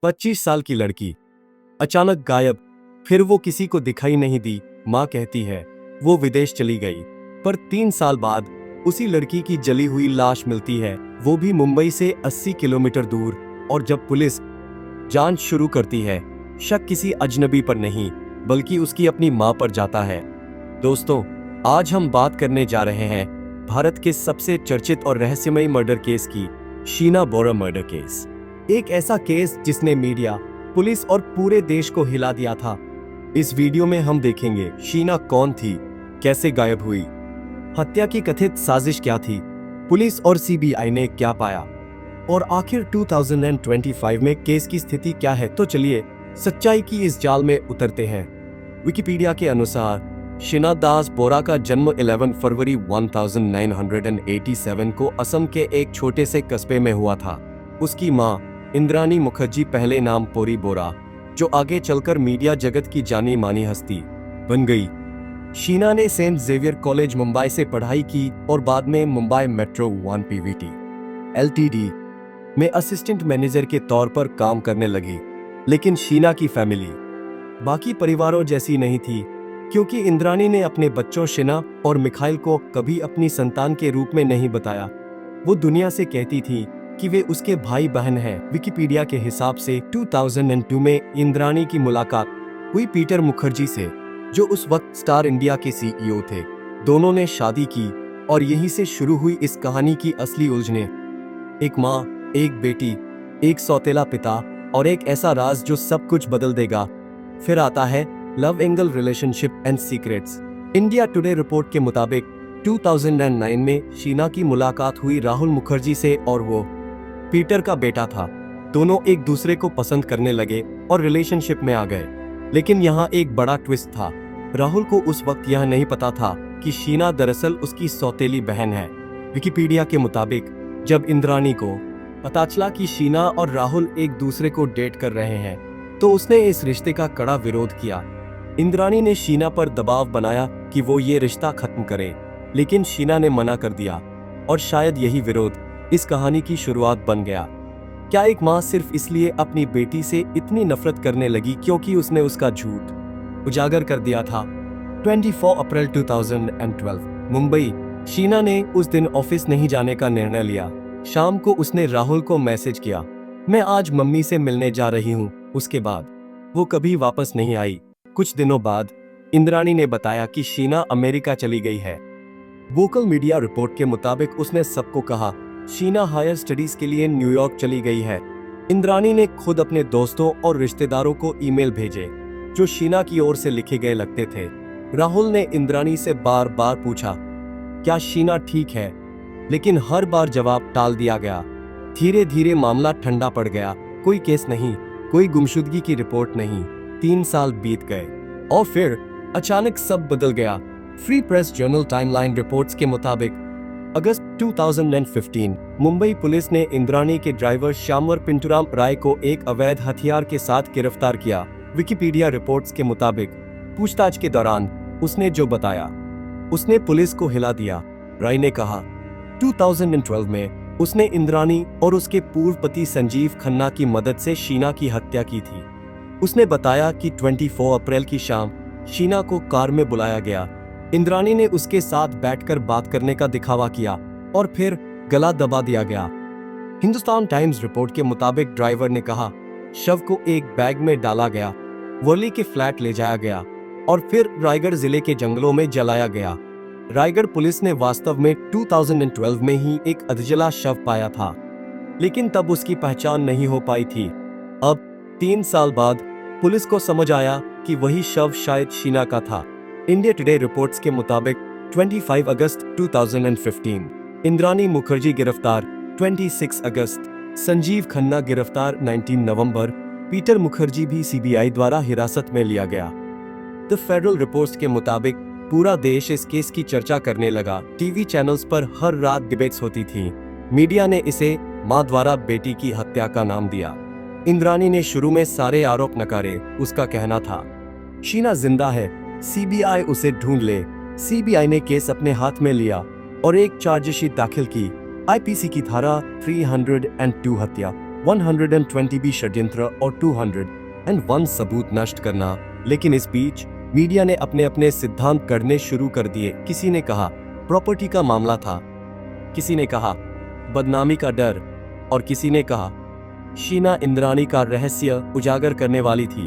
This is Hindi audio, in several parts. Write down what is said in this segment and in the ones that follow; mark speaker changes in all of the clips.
Speaker 1: 25 साल की लड़की अचानक गायब, फिर वो किसी को दिखाई नहीं दी। माँ कहती है वो विदेश चली गई, पर 3 साल बाद उसी लड़की की जली हुई लाश मिलती है, वो भी मुंबई से 80 किलोमीटर दूर। और जब पुलिस जांच शुरू करती है, शक किसी अजनबी पर नहीं बल्कि उसकी अपनी माँ पर जाता है। दोस्तों, आज हम बात करने जा रहे हैं भारत के सबसे चर्चित और रहस्यमयी मर्डर केस की, शीना बोरा मर्डर केस। एक ऐसा केस जिसने मीडिया, पुलिस और पूरे देश को हिला दिया था। इस वीडियो में हम देखेंगे शीना कौन थी, कैसे गायब हुई, हत्या की कथित साजिश क्या थी, पुलिस और सीबीआई ने क्या पाया, और आखिर 2025 में केस की स्थिति क्या है। तो चलिए सच्चाई की इस जाल में उतरते हैं। विकिपीडिया के अनुसार शीना दास बोरा का जन्म 11 फरवरी 1987 को असम के एक छोटे से कस्बे में हुआ था। उसकी मां इंद्रानी मुखर्जी, पहले नाम पोरी बोरा, जो आगे चलकर मीडिया जगत की जानी मानी हस्ती बन गई। शीना ने सेंट जेवियर कॉलेज मुंबई से पढ़ाई की और बाद में मुंबई मेट्रो 1 पीवीटी एलटीडी में असिस्टेंट मैनेजर के तौर पर काम करने लगी। लेकिन शीना की फैमिली बाकी परिवारों जैसी नहीं थी, क्योंकि इंद्रानी ने अपने बच्चों शीना और मिखाइल को कभी अपनी संतान के रूप में नहीं बताया। वो दुनिया से कहती थी कि वे उसके भाई बहन हैं। विकिपीडिया के हिसाब से 2002 में इंद्रानी की मुलाकात हुई पीटर मुखर्जी से, जो उस वक्त स्टार इंडिया के सीईओ थे। दोनों ने शादी की और यहीं से शुरू हुई इस कहानी की असली उलझने। एक माँ, एक बेटी, एक सौतेला पिता और एक ऐसा राज जो सब कुछ बदल देगा। फिर आता है love angle relationship and secrets. India today report के मुताबिक 2009 में शीना की मुलाकात हुई राहुल मुखर्जी से और वो पीटर का बेटा था। दोनों एक दूसरे को पसंद करने लगे और रिलेशनशिप में आ गए। लेकिन यहाँ एक बड़ा ट्विस्ट था। राहुल को उस वक्त यह नहीं पता था कि शीना दरअसल उसकी सौतेली बहन है। विकिपीडिया के मुताबिक जब इंद्रानी को पता चला कि शीना और राहुल एक दूसरे को डेट कर रहे हैं, तो उसने इस रिश्ते का कड़ा विरोध किया। इंद्रानी ने शीना पर दबाव बनाया कि वो ये रिश्ता खत्म करे, लेकिन शीना ने मना कर दिया और शायद यही विरोध इस कहानी की शुरुआत बन गया। क्या एक माँ सिर्फ इसलिए अपनी बेटी से इतनी नफरत करने लगी क्योंकि उसने उसका झूठ उजागर कर दिया था? 24 अप्रैल 2012 मुंबई। शीना ने उस दिन ऑफिस नहीं जाने का निर्णय लिया। शाम को उसने राहुल को मैसेज किया, मैं आज मम्मी से मिलने जा रही हूँ। उसके बाद वो कभी वापस नहीं आई। कुछ दिनों बाद इंद्रानी ने बताया कि शीना अमेरिका चली गई है। वोकल मीडिया रिपोर्ट के मुताबिक उसने सबको कहा शीना हायर स्टडीज के लिए न्यूयॉर्क चली गई है। इंद्रानी ने खुद अपने दोस्तों और रिश्तेदारों को ईमेल भेजे जो शीना की ओर से लिखे गए लगते थे। राहुल ने इंद्रानी से बार बार पूछा क्या शीना ठीक है, लेकिन हर बार जवाब टाल दिया गया। धीरे धीरे मामला ठंडा पड़ गया। कोई केस नहीं, कोई गुमशुदगी की रिपोर्ट नहीं। 3 साल बीत गए और फिर अचानक सब बदल गया। Free press journal timeline reports के मुताबिक अगस्त 2015 मुंबई पुलिस ने इंद्रानी के ड्राइवर श्यामवर पिंटूराम राय को एक अवैध हथियार के साथ गिरफ्तार किया। विकिपीडिया रिपोर्ट्स के मुताबिक पूछताछ के दौरान उसने जो बताया उसने पुलिस को हिला दिया। राय ने कहा 2012 में उसने इंद्रानी और उसके पूर्व पति संजीव खन्ना की मदद से शीना की हत्या की थी। उसने बताया कि 24 अप्रैल की शाम शीना को कार में बुलाया गया। इंद्रानी ने उसके साथ बैठकर बात करने का दिखावा किया और फिर गला दबा दिया गया। हिंदुस्तान टाइम्स रिपोर्ट के मुताबिक ड्राइवर ने कहा शव को एक बैग में डाला गया, वर्ली के फ्लैट ले जाया गया और फिर रायगढ़ जिले के जंगलों में जलाया गया। रायगढ़ पुलिस ने वास्तव में 2012 में ही एक अधजला शव पाया था, लेकिन तब उसकी पहचान नहीं हो पाई थी। अब 3 साल बाद पुलिस को समझ आया कि वही शव शायद शीना का था। इंडिया टुडे रिपोर्ट्स के मुताबिक 25 अगस्त 2015 इंद्रानी मुखर्जी गिरफ्तार, 26 अगस्त संजीव खन्ना गिरफ्तार, 19 नवंबर पीटर मुखर्जी भी सीबीआई द्वारा हिरासत में लिया गया। द फेडरल रिपोर्ट्स के मुताबिक पूरा देश इस केस की चर्चा करने लगा। टीवी चैनल्स पर हर रात डिबेट्स होती थी। मीडिया ने इसे मां द्वारा बेटी की हत्या का नाम दिया। इंद्रानी ने शुरू में सारे आरोप नकारे। उसका कहना था शीना जिंदा है, सीबीआई उसे ढूंढ ले। सीबीआई ने केस अपने हाथ में लिया और एक चार्जशीट दाखिल की। आईपीसी की धारा 302 हत्या, 120 भी षड्यंत्र और 201 सबूत नष्ट करना। लेकिन इस बीच मीडिया ने अपने अपने सिद्धांत गढ़ने शुरू कर दिए। किसी ने कहा प्रॉपर्टी का मामला था, किसी ने कहा बदनामी का डर, और किसी ने कहा शीना इंद्राणी का रहस्य उजागर करने वाली थी।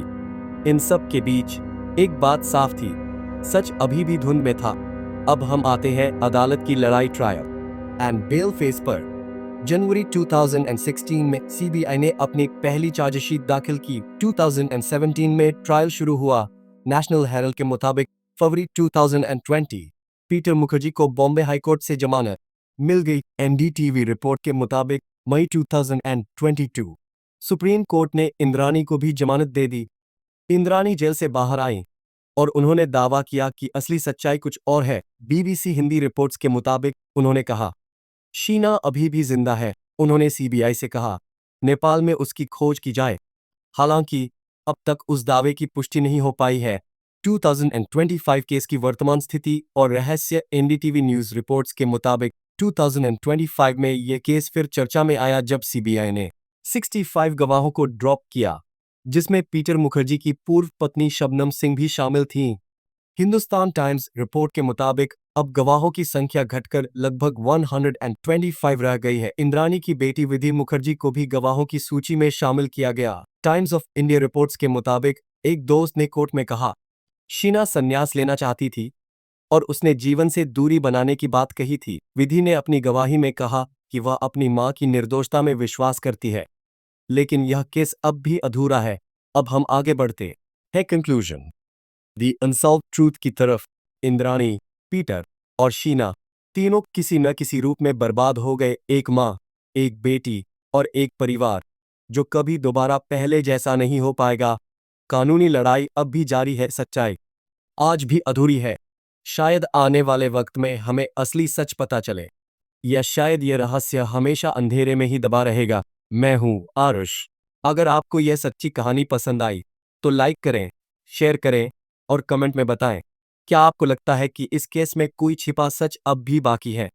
Speaker 1: इन सब के बीच एक बात साफ थी, सच अभी भी धुंध में था। अब हम आते हैं अदालत की लड़ाई, ट्रायल एंड बेल फेज पर। जनवरी 2016 में सीबीआई ने अपनी पहली चार्जशीट दाखिल की। 2017 में ट्रायल शुरू हुआ। नेशनल हेरल्ड के मुताबिक फरवरी 2020 पीटर मुखर्जी को बॉम्बे हाईकोर्ट से जमानत मिल गई। एनडीटीवी रिपोर्ट के मुताबिक मई 2022 सुप्रीम कोर्ट ने इंद्राणी को भी जमानत दे दी। इंद्राणी जेल से बाहर आई और उन्होंने दावा किया कि असली सच्चाई कुछ और है। बीबीसी हिंदी रिपोर्ट्स के मुताबिक उन्होंने कहा शीना अभी भी जिंदा है। उन्होंने सीबीआई से कहा नेपाल में उसकी खोज की जाए। हालांकि अब तक उस दावे की पुष्टि नहीं हो पाई है। 2025 केस की वर्तमान स्थिति और रहस्य। एनडीटीवी न्यूज रिपोर्ट्स के मुताबिक 2025 में यह केस फिर चर्चा में आया जब सीबीआई ने 65 गवाहों को ड्रॉप किया, जिसमें पीटर मुखर्जी की पूर्व पत्नी शबनम सिंह भी शामिल थीं। हिंदुस्तान टाइम्स रिपोर्ट के मुताबिक अब गवाहों की संख्या घटकर लगभग 125 रह गई है। इंद्राणी की बेटी विधि मुखर्जी को भी गवाहों की सूची में शामिल किया गया। टाइम्स ऑफ इंडिया रिपोर्ट्स के मुताबिक एक दोस्त ने कोर्ट में कहा शीना संन्यास लेना चाहती थी और उसने जीवन से दूरी बनाने की बात कही थी। विधि ने अपनी गवाही में कहा कि वह अपनी मां की निर्दोषता में विश्वास करती है, लेकिन यह केस अब भी अधूरा है। अब हम आगे बढ़ते हैं कंक्लूजन, दी अनसॉल्व्ड ट्रूथ की तरफ। इंद्राणी, पीटर और शीना तीनों किसी न किसी रूप में बर्बाद हो गए। एक मां, एक बेटी और एक परिवार जो कभी दोबारा पहले जैसा नहीं हो पाएगा। कानूनी लड़ाई अब भी जारी है, सच्चाई आज भी अधूरी है। शायद आने वाले वक्त में हमें असली सच पता चले, या शायद यह रहस्य हमेशा अंधेरे में ही दबा रहेगा। मैं हूं आरुष। अगर आपको यह सच्ची कहानी पसंद आई तो लाइक करें, शेयर करें और कमेंट में बताएं, क्या आपको लगता है कि इस केस में कोई छिपा सच अब भी बाकी है?